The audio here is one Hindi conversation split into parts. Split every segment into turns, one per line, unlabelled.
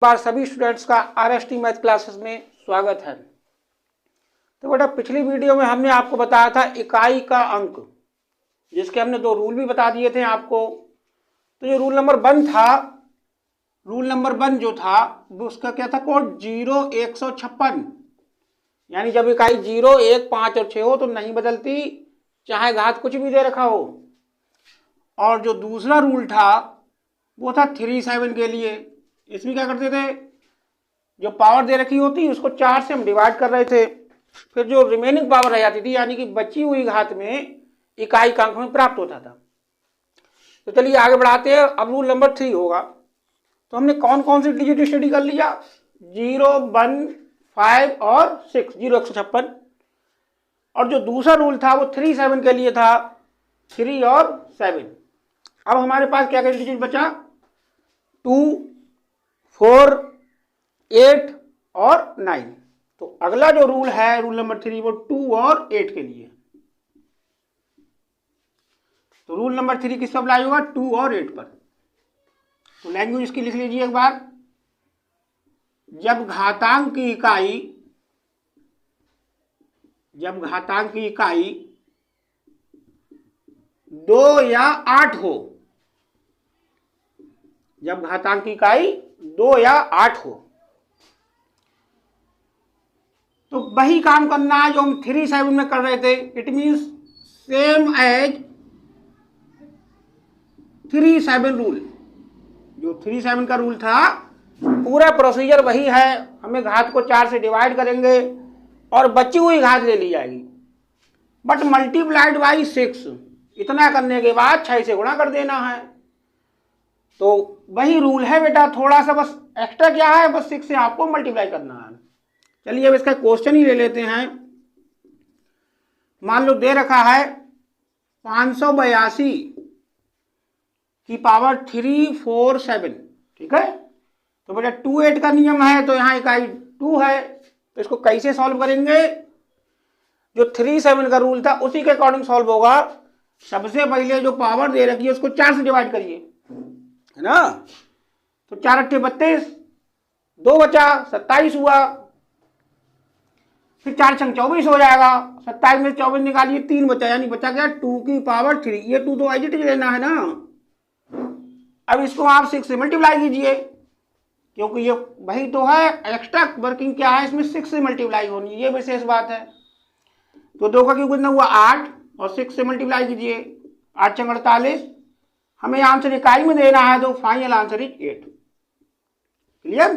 बार सभी स्टूडेंट्स का आरएसटी मैथ क्लासेस में स्वागत है। तो बेटा पिछली वीडियो में हमने आपको बताया था इकाई का अंक, जिसके हमने दो रूल भी बता दिए थे आपको। तो जो रूल नंबर 1 था, रूल नंबर 1 जो था वो उसका क्या था, कोड 0, 156। यानी जब इकाई 0, 1, 5 और 6 हो तो नहीं बदलती, चाहे घात कुछ भी दे रखा हो। और जो दूसरा रूल था वो था 3, 7 के लिए। इसमें क्या करते थे, जो पावर दे रखी होती उसको 4 से हम डिवाइड कर रहे थे, फिर जो रिमेनिंग पावर रह जाती थी यानी कि बची हुई घात में इकाई का अंक में प्राप्त होता था। तो चलिए आगे बढ़ाते हैं। अब रूल नंबर 3 होगा। तो हमने कौन कौन सी डिजिट स्टडी कर लिया, 0, 1, 5 और 6, 0, 156। और जो दूसरा रूल था वो 3, 7 के लिए था, 3 और 7। अब हमारे पास क्या क्या डिजिट बचा, 2, 4, 8 और 9। तो अगला जो रूल है, रूल नंबर 3, वो 2 और 8 के लिए। तो रूल नंबर 3 किस पर अप्लाई होगा, 2 और 8 पर। तो लैंग्वेज इसकी लिख लीजिए एक बार। जब घातांक की इकाई 2 या 8 हो, जब घातांक की इकाई 2 या 8 हो, तो वही काम करना है जो हम 3, 7 में कर रहे थे। It means same as 3, 7 rule. जो 3, 7 का रूल था, पूरा प्रोसीजर वही है। हमें घात को 4 से डिवाइड करेंगे और बची हुई घात ले ली जाएगी, बट मल्टीप्लाइड बाई 6। इतना करने के बाद 6 से गुणा कर देना है। तो वही रूल है बेटा, थोड़ा सा बस एक्स्ट्रा क्या है, बस 6 से आपको मल्टीप्लाई करना है। चलिए अब इसका क्वेश्चन ही ले लेते हैं। मान लो दे रखा है 582 की पावर 3, 4, 7। ठीक है, तो बेटा 2, 8 का नियम है, तो यहाँ इकाई 2 है, तो इसको कैसे सॉल्व करेंगे। जो 3, 7 का रूल था उसी के अकॉर्डिंग सॉल्व होगा। सबसे पहले जो पावर दे रखी है उसको 4 से डिवाइड करिए, है ना। तो 4 8 32, 2 बचा, 27 हुआ। फिर 4 6 24 हो जाएगा, 27 में 24 निकालिए, 3 बचा, यानी बचा क्या, 2 की पावर 3। ये 2 तो एज इट इज लेना है ना। अब इसको आप 6 से मल्टीप्लाई कीजिए, क्योंकि ये वही तो है। एक्स्ट्रा वर्किंग क्या है इसमें, 6 से मल्टीप्लाई होनी, ये विशेष बात है। तो 2 का क्यों कितना हुआ, 8, और 6 से मल्टीप्लाई कीजिए, 8 6 48। हमें आंसर इकाई में देना है, तो फाइनल आंसर इज 8। क्लियर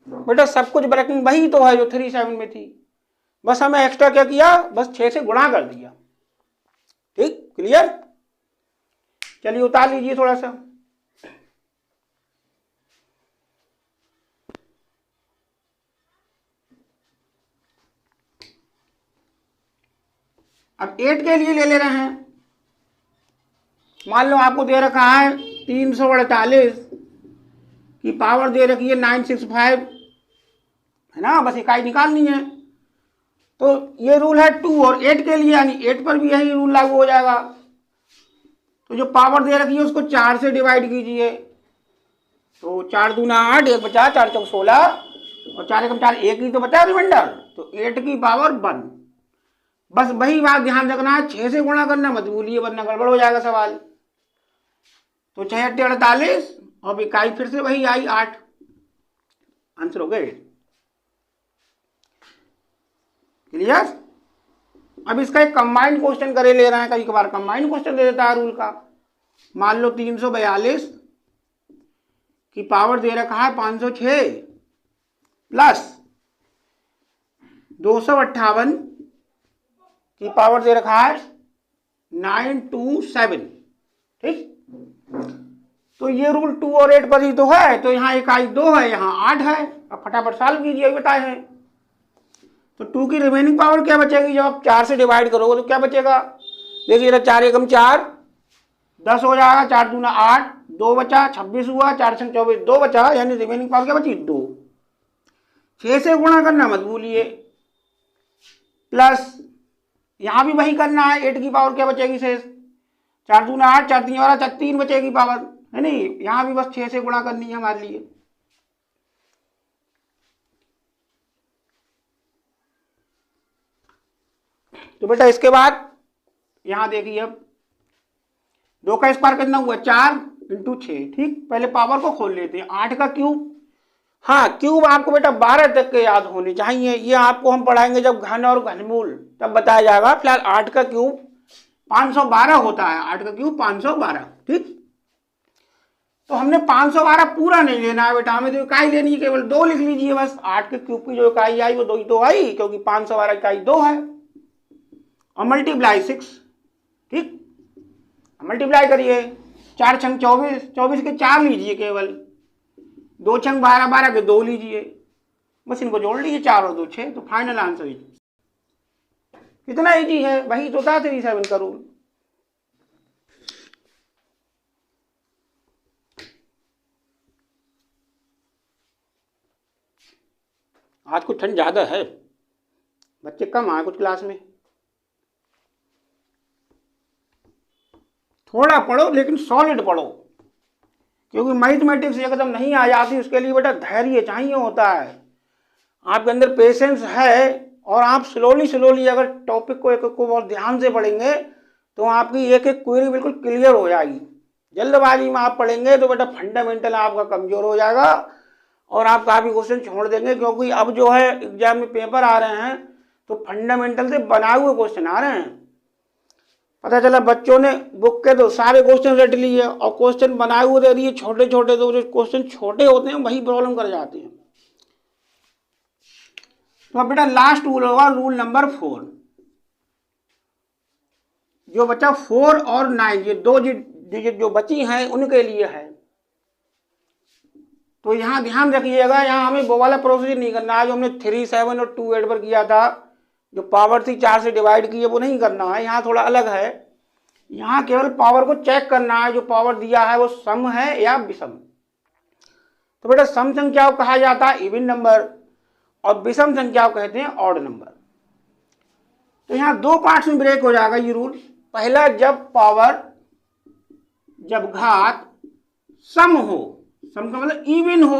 बेटा, सब कुछ वर्किंग वही तो है जो 3, 7 में थी, बस हमें एक्स्ट्रा क्या किया, बस 6 से गुणा कर दिया। ठीक, क्लियर। चलिए उतार लीजिए थोड़ा सा। अब 8 के लिए ले रहे हैं। मान लो आपको दे रखा है 348 की पावर दे रखी है 965, है ना, बस इकाई निकालनी है। तो ये रूल है 2 और 8 के लिए, यानी 8 पर भी यही रूल लागू हो जाएगा। तो जो पावर दे रखी है उसको 4 से डिवाइड कीजिए, तो 4 दूना 8, 1 बचा, 4 चौक 16, और 4 एकम 4, 1 ही तो बचा रिमाइंडर। तो 8 की पावर 1। बस वही बात ध्यान रखना है, 6 से गुणा करना मत भूलिए, वरना गड़बड़ हो जाएगा सवाल। तो 6 8 48, और इकाई फिर से वही आई 8। आंसर हो गए। क्लियर। अब इसका एक कंबाइंड क्वेश्चन करे ले रहे हैं, कभी कभार कंबाइंड क्वेश्चन दे देता है रूल का। मान लो 342 की पावर दे रखा है 506 प्लस 258 की पावर दे रखा है 927। ठीक, तो ये रूल 2 और 8 पर ही तो है। तो यहाँ इकाई 2 है, यहाँ 8 है। अब फटाफट सॉल्व कीजिए, बताए हैं। तो 2 की रिमेनिंग पावर क्या बचेगी, जब आप 4 से डिवाइड करोगे तो क्या बचेगा, देखिए जरा, 4 एकम 4, 10 हो जाएगा, 4 दूना 8, 2 बचा, 26 हुआ, 4 6 24, 2 बचा, यानी रिमेनिंग पावर क्या बची, 2। 6 से गुणा करना मत भूलिए, प्लस यहां भी वही करना है। 8 की पावर क्या बचेगी शेष, 4 दूना 8, 4 3 12, 3 बचेगी पावर, है नहीं। यहां भी बस 6 से गुणा करनी है हमारे लिए। तो बेटा इसके बाद यहां देखिए, अब 2 का स्क्वायर कितना हुआ 4 × 6। ठीक, पहले पावर को खोल लेते हैं। 8 का क्यूब, हाँ क्यूब आपको बेटा 12 तक के याद होने चाहिए, ये आपको हम पढ़ाएंगे जब घन और घनमूल तब बताया जाएगा। फिलहाल 8 का क्यूब 512 होता है, 8 का क्यूब 512। ठीक, तो हमने 512 पूरा नहीं लेना है बेटा, हमें तो इकाई लेनी है, केवल 2 लिख लीजिए बस। 8 के क्यूब की जो इकाई आई वो 2 ही तो आई, क्योंकि 512 इकाई 2 है, और मल्टीप्लाई 6। ठीक, मल्टीप्लाई करिए, 4 छंग 24, 24 के 4 लीजिए केवल, 2 छंग 12, 12 के 2 लीजिए, बस इनको जोड़ लीजिए, 4 और 2 6। तो फाइनल आंसर कितना इजी है, वही तो था 37 का रूल। आज कुछ ठंड ज्यादा है, बच्चे कम आए कुछ क्लास में। थोड़ा पढ़ो लेकिन सॉलिड पढ़ो, क्योंकि मैथमेटिक्स एकदम नहीं आ जाती, उसके लिए बेटा धैर्य चाहिए होता है, आपके अंदर पेशेंस है, और आप स्लोली अगर टॉपिक को एक को बहुत ध्यान से पढ़ेंगे तो आपकी एक एक क्वेरी बिल्कुल क्लियर हो जाएगी। जल्दबाजी में आप पढ़ेंगे तो बेटा फंडामेंटल आपका कमजोर हो जाएगा और आप काफ़ी क्वेश्चन छोड़ देंगे, क्योंकि अब जो है एग्जाम में पेपर आ रहे हैं तो फंडामेंटल से बनाए हुए क्वेश्चन आ रहे हैं। पता चला बच्चों ने बुक के तो सारे क्वेश्चन रट लिए और क्वेश्चन बनाए हुए दे दिए छोटे छोटे, तो जो क्वेश्चन छोटे होते हैं वही प्रॉब्लम कर जाते हैं। तो अब बेटा लास्ट रूल होगा, रूल नंबर 4। जो बच्चा 4 और 9 ये 2 डिजिट जो बची हैं उनके लिए है। तो यहाँ ध्यान रखिएगा, यहाँ हमें वो वाला प्रोसीजर नहीं करना है जो हमने 3, 7 और 2, 8 पर किया था, जो पावर थी 4 से डिवाइड की है, वो नहीं करना है। यहाँ थोड़ा अलग है, यहाँ केवल पावर को चेक करना है, जो पावर दिया है वो सम है या विषम। तो बेटा सम संख्या को कहा जाता है इवन नंबर और विषम संख्या को कहते हैं ऑड नंबर। तो यहाँ 2 पार्ट्स में ब्रेक हो जाएगा ये रूल। पहला, जब घात सम हो, सम का मतलब इवन हो।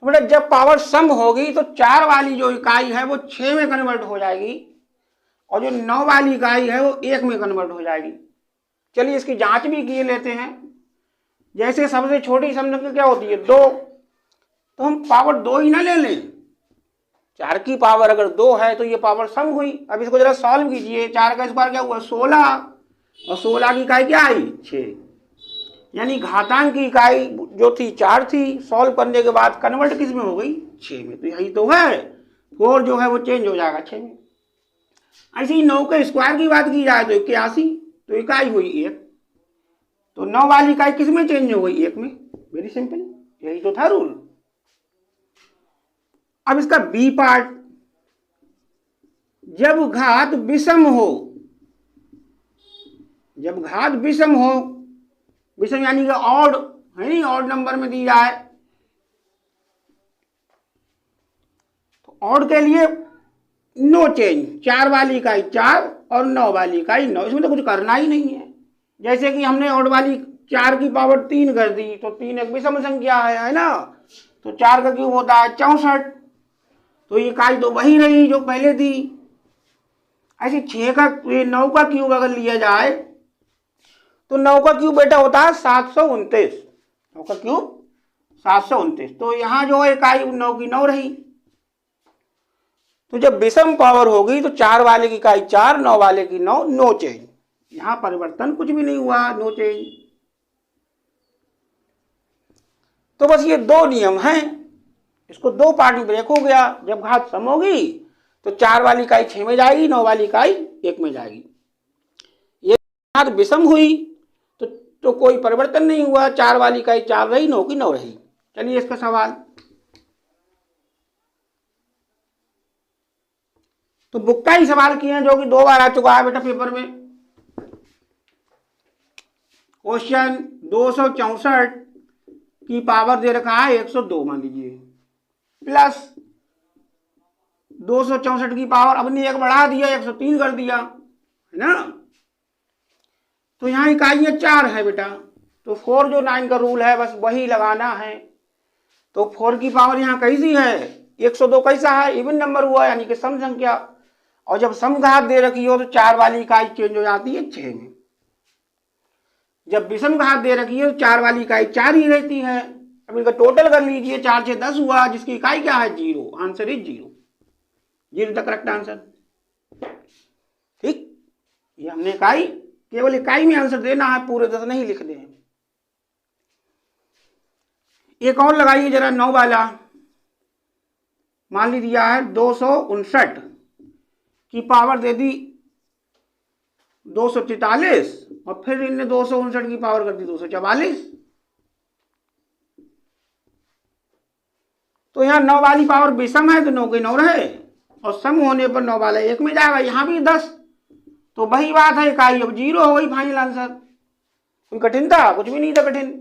तो बेटा जब पावर सम होगी तो 4 वाली जो इकाई है वो 6 में कन्वर्ट हो जाएगी और जो 9 वाली इकाई है वो 1 में कन्वर्ट हो जाएगी। चलिए इसकी जांच भी किए लेते हैं। जैसे सबसे छोटी सम संख्या क्या होती है 2, तो हम पावर 2 ही ना ले लें। 4 की पावर अगर 2 है तो ये पावर सम हुई। अब इसको जरा सॉल्व कीजिए। 4 का स्क्वायर क्या हुआ 16 और 16 की इकाई क्या आई 6, यानी घातांक की इकाई जो थी 4 थी, सॉल्व करने के बाद कन्वर्ट किस में हो गई 6 में। तो यही तो है 4 जो है वो चेंज हो जाएगा 6 में। ऐसे ही 9 के स्क्वायर की बात की जाए तो 81, तो इकाई हुई 1, तो 9 वाली इकाई किस में चेंज हो गई 1 में। वेरी सिंपल, यही तो था रूल। अब इसका बी पार्ट, जब घात विषम हो, जब घात विषम हो, विषम यानी कि ऑड है नहीं, ऑड नंबर में दी जाए, तो ऑड के लिए नो चेंज, 4 वाली इकाई 4 और 9 वाली इकाई 9, इसमें तो कुछ करना ही नहीं है। जैसे कि हमने ऑड वाली 4 की पावर 3 कर दी, तो 3 एक विषम संख्या है ना, तो 4 का क्यूब होता है 64, तो ये इकाई तो वही रही जो पहले थी। ऐसे 9 का क्यूब अगर लिया जाए तो 9 का क्यूब बेटा होता है 729, 9 का क्यूब 729, तो यहाँ जो इकाई 9 की 9 रही। तो जब विषम पावर होगी तो 4 वाले की इकाई 4, 9 वाले की 9, नो चेंज, यहाँ परिवर्तन कुछ भी नहीं हुआ, नो चेंज। तो बस ये 2 नियम हैं, इसको 2 पार्ट में ब्रेक हो गया। जब घात सम होगी तो 4 वाली इकाई 6 में जाएगी, 9 वाली इकाई 1 में जाएगी। ये घात विषम हुई तो कोई परिवर्तन नहीं हुआ, 4 वाली इकाई 4 रही, 9 की 9 रही। चलिए इसका सवाल, तो बुक का ही सवाल किए हैं जो कि 2 बार आ चुका है बेटा पेपर में। क्वेश्चन 264 की पावर दे रखा है 102 मान लीजिए, प्लस 264 की पावर अपनी 1 बढ़ा दिया 103 कर दिया, है ना। तो यहाँ इकाइयाँ 4 है बेटा, तो 4 जो 9 का रूल है बस वही लगाना है। तो 4 की पावर यहाँ कैसी है 102 कैसा है? इवन नंबर हुआ, यानी कि सम संख्या। और जब सम घात दे रखी हो तो 4 वाली इकाई चेंज हो जाती है 6 में। जब विषम घात दे रखी है तो 4 वाली इकाई 4 ही रहती है। अब इनका टोटल कर लीजिए, 4 6 10 हुआ, जिसकी इकाई क्या है? 0। Answer is 0। 0 the correct answer. ठीक, ये हमने इकाई, केवल इकाई में आंसर देना है, पूरे 10 नहीं लिख दे। एक और लगाइए जरा 9 वाला। मान ली दिया है 259 की पावर दे दी 243 और फिर इनने 259 की पावर कर दी 244। तो यहाँ 9 वाली पावर विषम है तो 9 के 9 रहे, और सम होने पर 9 वाला 1 में जाएगा। यहाँ भी 10, तो वही बात है, इकाई अब 0 हो गई, फाइनल आंसर। कोई कठिन था? कुछ भी नहीं था कठिन।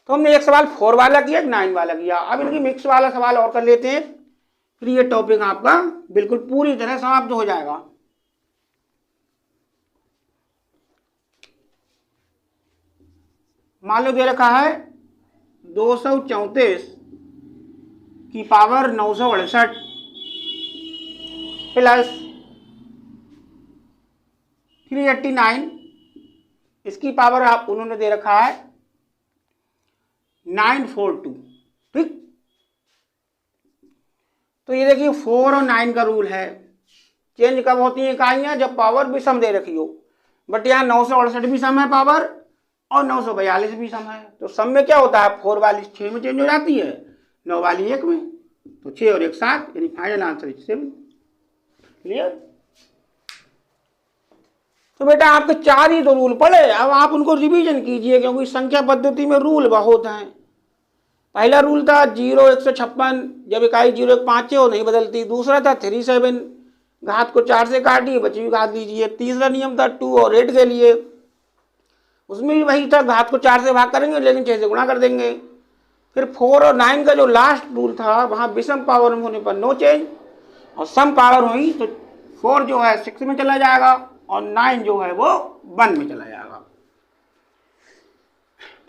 तो हमने एक सवाल 4 वाला किया, 9 वाला किया। अब इनकी मिक्स वाला सवाल और कर लेते हैं, फिर ये टॉपिक आपका बिल्कुल पूरी तरह समाप्त हो जाएगा। मान लो दे रखा है 234 की पावर 968 प्लस 389, इसकी पावर आप उन्होंने दे रखा है 942। ठीक, तो ये देखिए 4 और 9 का रूल है। चेंज कब होती है इकाइयां? जब पावर विषम दे रखी हो। बट यहाँ 968 भी सम है पावर और 942 भी सम है। तो सम में क्या होता है? 4 वाली 6 में चेंज हो जाती है, 9 वाली 1 में, तो 6 और 1 7, यानी फाइनल आंसर 7। क्लियर? तो बेटा आपके 4 ही तो रूल पड़े, अब आप उनको रिवीजन कीजिए, क्योंकि संख्या पद्धति में रूल बहुत हैं। पहला रूल था 0 156, जब इकाई 0 1 5 हो नहीं बदलती। दूसरा था 37, घात को 4 से काटिए, बची हुई घात लीजिए। तीसरा नियम था 2 और 8 के लिए, उसमें भी वही था, घात को 4 से भाग करेंगे लेकिन 6 से गुणा कर देंगे। फिर 4 और 9 का जो लास्ट रूल था, वहाँ विषम पावर होने पर नो चेंज, और सम पावर हुई तो 4 जो है 6 में चला जाएगा और 9 जो है वो 1 में चला जाएगा।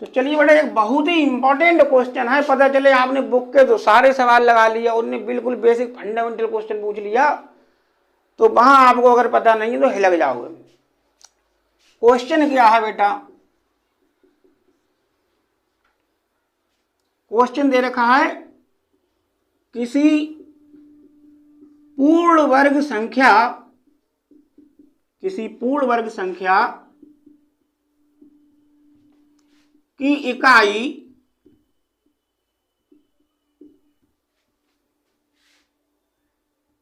तो चलिए बेटा, एक बहुत ही इंपॉर्टेंट क्वेश्चन है। पता चले आपने बुक के तो सारे सवाल लगा लिया, उनने बिल्कुल बेसिक फंडामेंटल क्वेश्चन पूछ लिया, तो वहां आपको अगर पता नहीं है तो हिलक जाओगे। क्वेश्चन क्या है बेटा? क्वेश्चन दे रखा है किसी पूर्ण वर्ग संख्या की इकाई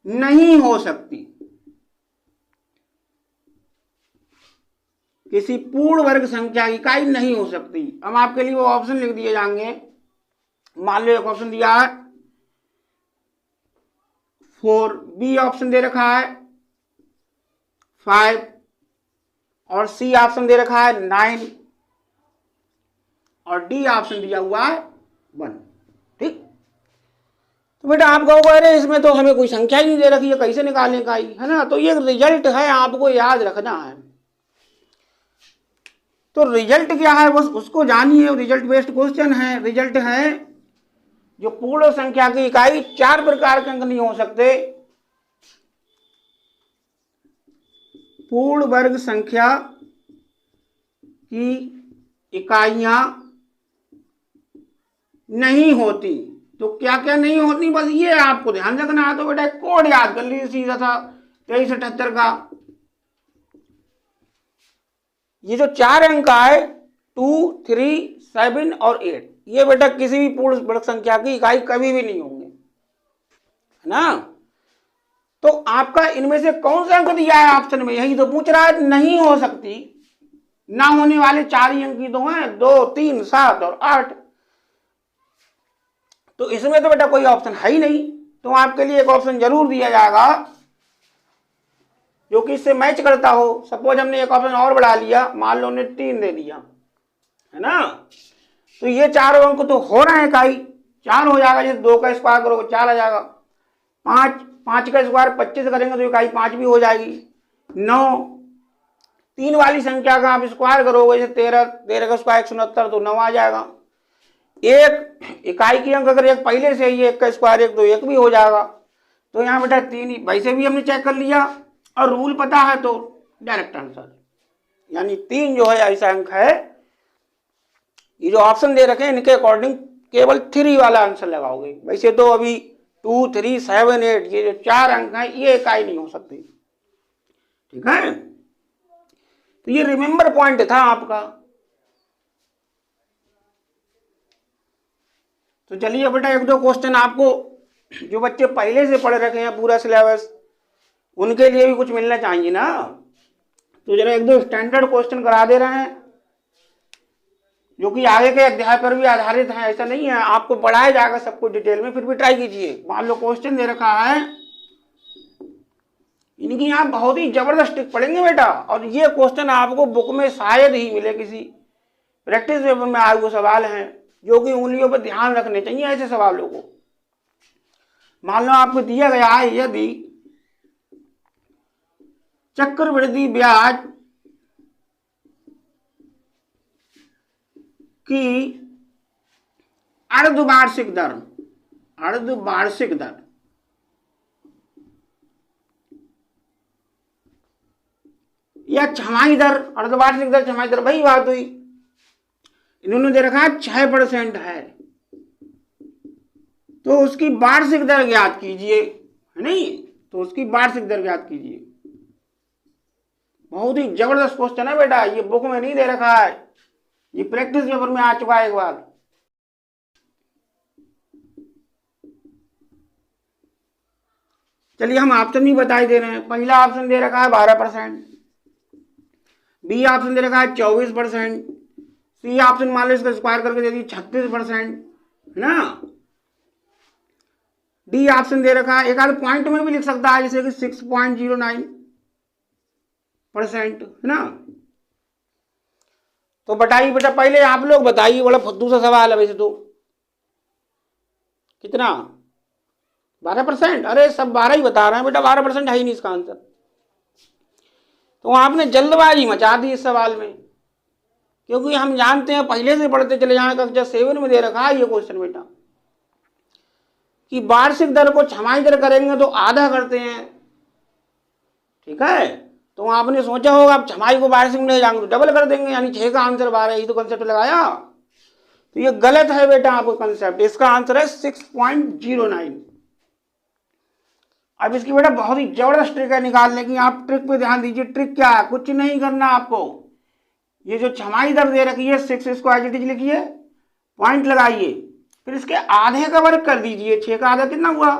नहीं हो सकती। किसी पूर्ण वर्ग संख्या की इकाई नहीं हो सकती। अब आपके लिए वो ऑप्शन लिख दिए जाएंगे। मान लो एक ऑप्शन दिया है 4, बी ऑप्शन दे रखा है 5 और सी ऑप्शन दे रखा है 9 और डी ऑप्शन दिया हुआ है 1। ठीक, तो बेटा आप कहोगे अरे इसमें तो हमें कोई संख्या ही नहीं दे रखी है, कैसे निकालें इकाई, है ना? तो ये रिजल्ट है, आपको याद रखना है। तो रिजल्ट क्या है बस उसको जानिए, रिजल्ट बेस्ड क्वेश्चन है। रिजल्ट है जो पूर्ण संख्या की इकाई 4 प्रकार के अंक नहीं हो सकते। पूर्ण वर्ग संख्या की इकाइयां नहीं होती। तो क्या क्या नहीं होती, बस ये आपको ध्यान रखना है। तो बेटा कोड याद कर लीजिए, सीधा था 2378 का। ये जो 4 अंक आए 2, 3, 7 और 8, ये बेटा किसी भी पूर्ण वर्ग संख्या की इकाई कभी भी नहीं होंगे, है ना? तो आपका इनमें से कौन सा अंक दिया है ऑप्शन में, यही तो पूछ रहा है। नहीं हो सकती, ना होने वाले 4 ही अंक ही तो हैं, 2, 3, 7 और 8। तो इसमें तो बेटा कोई ऑप्शन है ही नहीं। तो आपके लिए एक ऑप्शन जरूर दिया जाएगा जो कि इससे मैच करता हो। सपोज हमने एक ऑप्शन और बढ़ा लिया, मान लो हमने 3 दे दिया, है ना? तो ये 4 अंक तो हो रहे हैं इकाई 4 हो जाएगा। जैसे 2 का स्क्वायर करोगे 4 आ जाएगा। 5 का स्क्वायर 25 करेंगे तो इकाई 5 भी हो जाएगी। 9, 3 वाली संख्या का आप स्क्वायर करोगे, जैसे 13 का स्क्वायर 169 तो 9 आ जाएगा। एक इकाई की अंक अगर एक पहले से ही, एक का स्क्वायर एक तो एक भी हो जाएगा। तो यहाँ बेटा 3 ही, वैसे भी हमने चेक कर लिया और रूल पता है तो डायरेक्ट आंसर, यानी 3 जो है ऐसा अंक है। ये जो ऑप्शन दे रखे हैं इनके अकॉर्डिंग केवल 3 वाला आंसर लगाओगे। वैसे तो अभी 2, 3, 7, 8 ये जो 4 अंक हैं ये इकाई नहीं हो सकती, ठीक है। तो ये रिमेंबर पॉइंट था आपका। तो चलिए बेटा एक दो क्वेश्चन आपको जो बच्चे पहले से पढ़ रखे हैं पूरा सिलेबस, उनके लिए भी कुछ मिलना चाहिए ना। तो जरा एक दो स्टैंडर्ड क्वेश्चन करा दे रहे हैं जो कि आगे के अध्याय पर भी आधारित है। ऐसा नहीं है, आपको पढ़ाया जाएगा सब कुछ डिटेल में, फिर भी ट्राई कीजिए। मान लो क्वेश्चन दे रखा है, इनकी यहाँ बहुत ही जबरदस्त टिक पड़ेंगे बेटा, और ये क्वेश्चन आपको बुक में शायद ही मिले, किसी प्रैक्टिस पेपर में आए हुए सवाल हैं जो कि उंगलियों पर ध्यान रखने चाहिए ऐसे सवालों को। मान लो आपको दिया गया है, यदि चक्रवृद्धि ब्याज की अर्धवार्षिक दर या छमाही दर, अर्धवार्षिक दर छमाही दर वही बात हुई। इन्होंने दे रखा है 6% है, तो उसकी वार्षिक दर ज्ञात कीजिए, है नहीं। तो उसकी वार्षिक दर ज्ञात कीजिए। बहुत ही जबरदस्त क्वेश्चन है बेटा, ये बुक में नहीं दे रखा है, ये प्रैक्टिस पेपर में आ चुका है एक बार। चलिए हम ऑप्शन भी बता दे रहे हैं। पहला ऑप्शन दे रखा है 12%, बी ऑप्शन दे रखा है 24%, सी ऑप्शन मान लो इसका स्क्वायर करके दे दी 36%, है ना। डी ऑप्शन दे रखा है, एक आध पॉइंट में भी लिख सकता है जैसे कि 6.09%, है ना। तो बताइए बेटा, पहले आप लोग बताइए, बड़ा फुद्दू सा सवाल है वैसे तो। कितना? 12%? अरे सब 12 ही बता रहे हैं बेटा, 12% है ही नहीं इसका आंसर। तो आपने जल्दबाजी मचा दी इस सवाल में, क्योंकि हम जानते हैं पहले से पढ़ते चले जाए, कक्षा 7 में दे रखा है ये क्वेश्चन बेटा कि वार्षिक दर को छमाही दर करेंगे तो आधा करते हैं, ठीक है। तो आपने सोचा होगा आप छमाही को वार्षिक में ले जाएंगे तो डबल कर देंगे, यानी 6 का आंसर 12, यही तो कंसेप्ट लगाया। तो ये गलत है बेटा आपका कंसेप्ट, इसका आंसर है 6.09। अब इसकी बेटा बहुत ही जबरदस्त ट्रिक है निकालने की, आप ट्रिक पे ध्यान दीजिए। ट्रिक क्या है? कुछ नहीं करना आपको, ये जो छमाही दर दे रखी है 6, इसको एज इट इज लिखिए, पॉइंट लगाइए, फिर इसके आधे का वर्ग कर दीजिए। 6 का आधा कितना हुआ?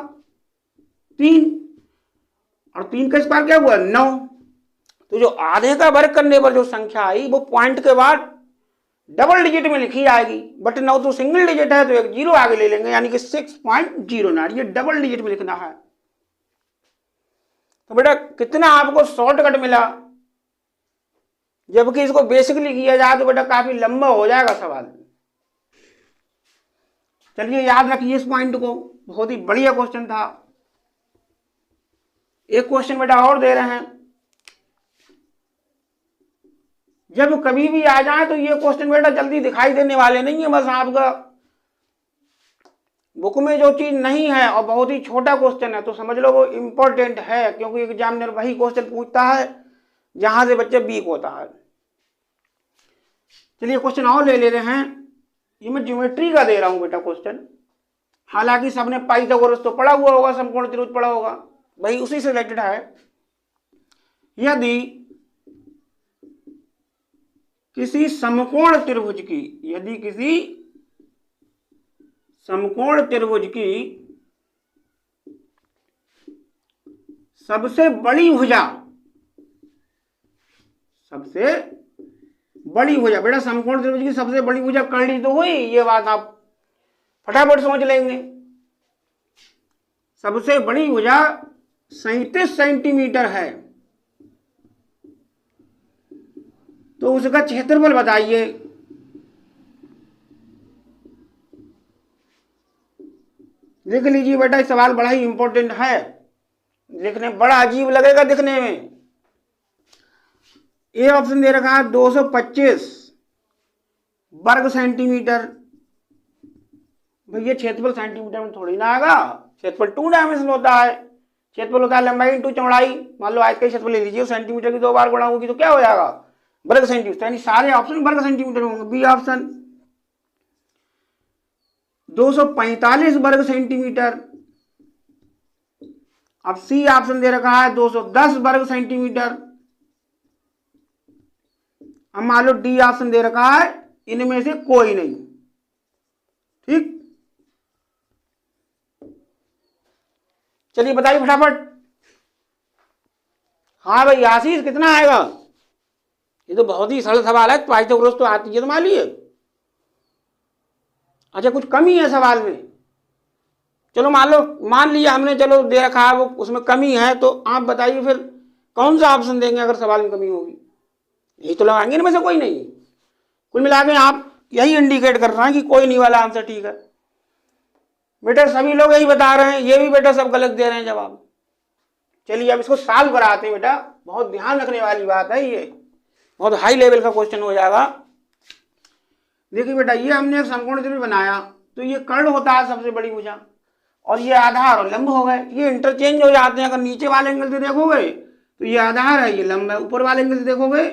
3, और 3 का स्क्वायर क्या हुआ? 9। तो जो आधे का वर्ग करने पर जो संख्या आई वो पॉइंट के बाद डबल डिजिट में लिखी आएगी, बट 9 तो सिंगल डिजिट है तो एक जीरो आगे ले लेंगे, यानी कि 6.09, ये डबल डिजिट में लिखना है। तो बेटा कितना आपको शॉर्टकट मिला, जबकि इसको बेसिकली किया जाए तो बेटा काफी लंबा हो जाएगा सवाल। चलिए याद रखिए इस पॉइंट को, बहुत ही बढ़िया क्वेश्चन था। एक क्वेश्चन बेटा और दे रहे हैं, जब कभी भी आ जाए तो ये क्वेश्चन बेटा जल्दी दिखाई देने वाले नहीं है, बस आपका बुक में जो चीज नहीं है और बहुत ही छोटा क्वेश्चन है तो समझ लो वो इंपॉर्टेंट है, क्योंकि एग्जामिनर वही क्वेश्चन पूछता है जहां से बच्चे वीक होता है। चलिए क्वेश्चन और ले रहे हैं, ये मैं ज्योमेट्री का दे रहा हूं बेटा क्वेश्चन। हालांकि सबने पाइथागोरस तो पढ़ा हुआ होगा, समकोण त्रिभुज पढ़ा होगा, वही उसी से रिलेटेड है। यदि किसी समकोण त्रिभुज की, यदि किसी समकोण त्रिभुज की सबसे बड़ी भुजा, सबसे बड़ी भुजा, बेटा समकोण त्रिभुज की सबसे बड़ी भुजा कर्णी तो हुई, ये बात आप फटाफट समझ लेंगे। सबसे बड़ी भुजा 37 सेंटीमीटर है, तो उसका क्षेत्रफल बताइए। लिख लीजिए बेटा, ये सवाल बड़ा ही इंपॉर्टेंट है, लिखने बड़ा अजीब लगेगा दिखने में। ए ऑप्शन दे रखा है 225 वर्ग सेंटीमीटर, भाई ये क्षेत्रफल सेंटीमीटर में थोड़ी ना आएगा, क्षेत्रफल 2 डायमेंशन होता है। क्षेत्रफल होता है लंबाई इंटू चौड़ाई। मान लो आज का क्षेत्रफल ले लीजिए, सेंटीमीटर की 2 बार गुणा होगी तो क्या हो जाएगा, वर्ग सेंटीमीटर। यानी सारे ऑप्शन वर्ग सेंटीमीटर में होंगे। बी ऑप्शन 245 वर्ग सेंटीमीटर। अब सी ऑप्शन दे रखा है 210 वर्ग सेंटीमीटर। अब मान लो डी ऑप्शन दे रखा है इनमें से कोई नहीं। ठीक, चलिए बताइए फटाफट। हाँ भाई आशीष कितना आएगा? ये तो बहुत ही सरल सवाल है, पाइथागोरस तो आती है तुम्हारे लिए। अच्छा कुछ कमी है सवाल में? चलो मान लिया हमने, चलो दे रखा है वो, उसमें कमी है, तो आप बताइए फिर कौन सा ऑप्शन देंगे अगर सवाल में कमी होगी? यही तो लगाएंगे इनमें से कोई नहीं। कुल मिला के आप यही इंडिकेट कर रहे हैं कि कोई नहीं वाला आंसर ठीक है। बेटा सभी लोग यही बता रहे हैं, ये भी बेटा सब गलत दे रहे हैं जवाब। चलिए अब इसको सॉल्व कराते हैं बेटा, बहुत ध्यान रखने वाली बात है, ये बहुत हाई लेवल का क्वेश्चन हो जाएगा। देखिए बेटा ये हमने एक समकोण त्रिभुज बनाया, तो ये कर्ण होता है सबसे बड़ी भुजा, और ये आधार और लंब हो गए, ये इंटरचेंज हो जाते हैं। अगर नीचे वाले एंगल से देखोगे तो ये आधार है, ये लंब है। ऊपर वाले एंगल से देखोगे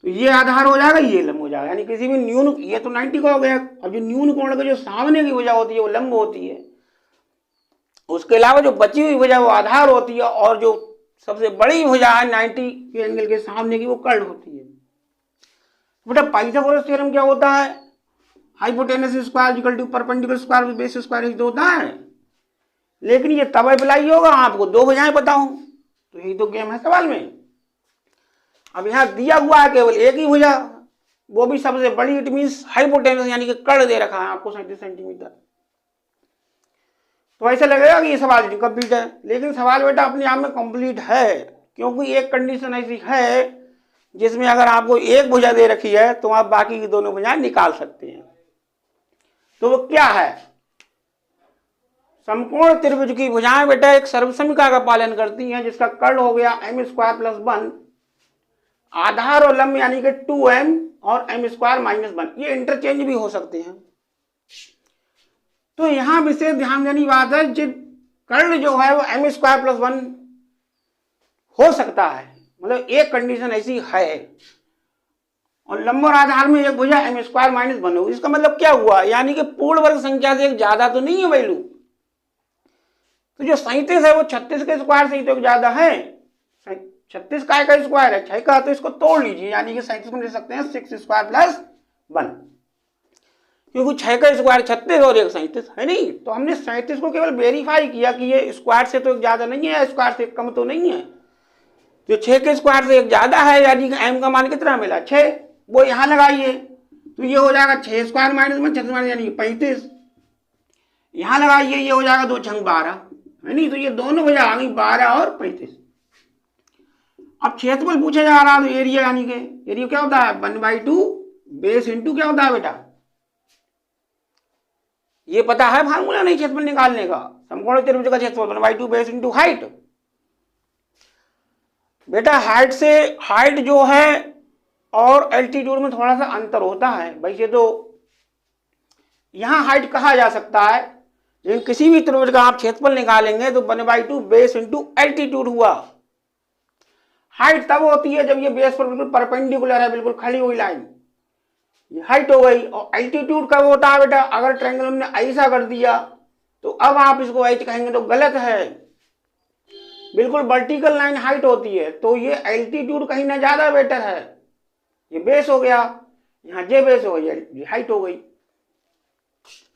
तो ये आधार हो जाएगा, ये लंब हो जाएगा। यानी किसी भी न्यून, ये तो 90 का हो गया, और जो न्यून कोण के जो सामने की भुजा होती है वो लंब होती है। उसके अलावा जो बची हुई भुजा वो आधार होती है, और जो सबसे बड़ी भुजा है 90 के एंगल के सामने की वो कर्ण होती है। बेटा पाइथागोरस थ्योरम क्या होता है? Hypotenuse square equal to perpendicular square base square ही तो होता है। लेकिन ये तब अप्लाई होगा आपको दो भुजाएं पता हो, तो यही तो गेम है सवाल में। अब यहाँ दिया हुआ है केवल एक ही भुजा, वो भी सबसे बड़ी, इट मीन्स हाइपोटेनस, यानी कि कर्ण दे रखा है आपको 37 सेंटीमीटर। तो ऐसा लगेगा कि ये सवाल इनकम्प्लीट है, लेकिन सवाल बेटा अपने आप में कंप्लीट है, क्योंकि एक कंडीशन ऐसी है जिसमें अगर आपको एक भुजा दे रखी है तो आप बाकी की दोनों भुजाएं निकाल सकते हैं। तो वो क्या है? समकोण त्रिभुज की भुजाएं बेटा एक सर्वसमिका का पालन करती हैं, जिसका कर्ण हो गया m² + 1, आधार और लंब यानी कि 2m और m² - 1। ये इंटरचेंज भी हो सकते हैं। तो यहां विशेष ध्यान देने की बात है, जो कर्ण जो है वो m² + 1 हो सकता है, मतलब एक कंडीशन ऐसी है, और लंब और आधार में एक भुजा m² - 1 होगी। इसका मतलब क्या हुआ? यानी कि पूर्ण वर्ग संख्या से एक ज्यादा तो नहीं है वैल्यू। तो जो 37 है वो 36 के स्क्वायर से ही तो ज्यादा है। 36 का स्क्वायर है 6 का, तो इसको तोड़ लीजिए, यानी कि 37 में ले सकते हैं 6² + 1, क्योंकि 6 का स्क्वायर 36 और एक 37 है नहीं। तो हमने 37 को केवल वेरीफाई किया कि ये स्क्वायर से तो एक ज्यादा नहीं है, स्क्वायर से कम तो नहीं है। जो 6 के स्क्वायर से एक ज्यादा है, यानी कि m का मान कितना मिला 6, वो यहां लगाइए, तो ये हो जाएगा 6² - 1 36 यानी कि 35। यहां लगाइए, ये हो जाएगा 2 × 12 है नहीं। तो ये दोनों भुजा आ गई 12 और 35। अब क्षेत्रफल पूछा जा रहा है, तो एरिया, यानी कि एरिया क्या होता है 1/2 बेस इंटू क्या होता है बेटा, ये पता है फार्मूला नहीं क्षेत्रफल निकालने का। समकोण त्रिभुज का क्षेत्रफल 1/2 बेस इंटू हाइट। बेटा हाइट जो है और एल्टीट्यूड में थोड़ा सा अंतर होता है। वैसे तो यहां हाइट कहा जा सकता है, लेकिन किसी भी त्रिभुज का आप क्षेत्रफल निकालेंगे तो 1/2 बेस इंटू एल्टीट्यूड हुआ। हाइट तब होती है जब ये बेस पर बिल्कुल परपेंडिकुलर है, बिल्कुल खड़ी हुई लाइन, ये हाइट हो गई। और एल्टीट्यूड कब होता है बेटा? अगर ट्रायंगल हमने ऐसा कर दिया तो अब आप इसको एच कहेंगे तो गलत है, बिल्कुल वर्टिकल लाइन हाइट होती है, तो ये एल्टीट्यूड कहीं ना ज्यादा बेटर है। ये बेस हो गया, यहाँ जे बेस हो गई, ये हाइट हो गई,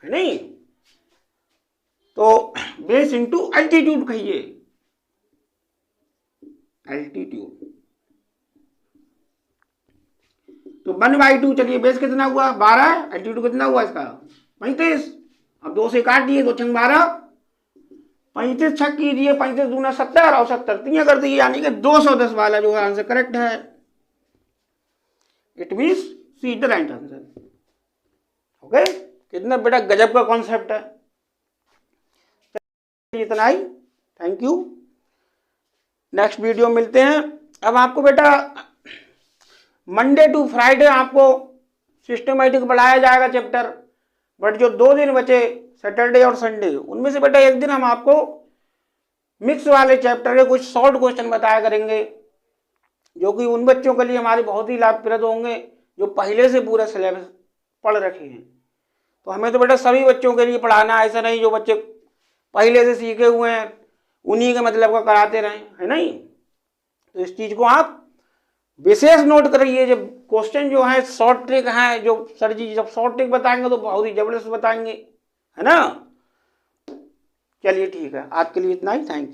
है नहीं। तो बेस इंटू एल्टीट्यूड कहिए, एल्टीट्यूड। तो 1/2, चलिए बेस कितना हुआ 12, एल्टीट्यूड कितना हुआ इसका 35। अब 2 से काट दिए, 2 × 12, 35 छक कीजिए, 35 दूना 70 और 70 3 कर दिए, यानी कि 210 वाला जो है आंसर करेक्ट है। It means C is the right answer. Okay, कितना बेटा गजब का कॉन्सेप्ट है। इतना ही, थैंक यू। नेक्स्ट वीडियो मिलते हैं। अब आपको बेटा मंडे टू फ्राइडे आपको सिस्टमैटिक पढ़ाया जाएगा चैप्टर, बट जो 2 दिन बचे सैटरडे और संडे, उनमें से बेटा एक दिन हम आपको मिक्स वाले चैप्टर के कुछ शॉर्ट क्वेश्चन बताया करेंगे, जो कि उन बच्चों के लिए हमारे बहुत ही लाभप्रद होंगे जो पहले से पूरा सिलेबस पढ़ रखे हैं। तो हमें तो बेटा सभी बच्चों के लिए पढ़ाना, ऐसा नहीं जो बच्चे पहले से सीखे हुए हैं उन्हीं के मतलब का कराते रहें, है नहीं। तो इस चीज को आप विशेष नोट करिए, जब क्वेश्चन जो है शॉर्ट ट्रिक है, जो सर जी जब शॉर्ट ट्रिक बताएंगे तो बहुत ही जबरदस्त बताएंगे, है ना। चलिए ठीक है, आज के लिए इतना ही, थैंक यू।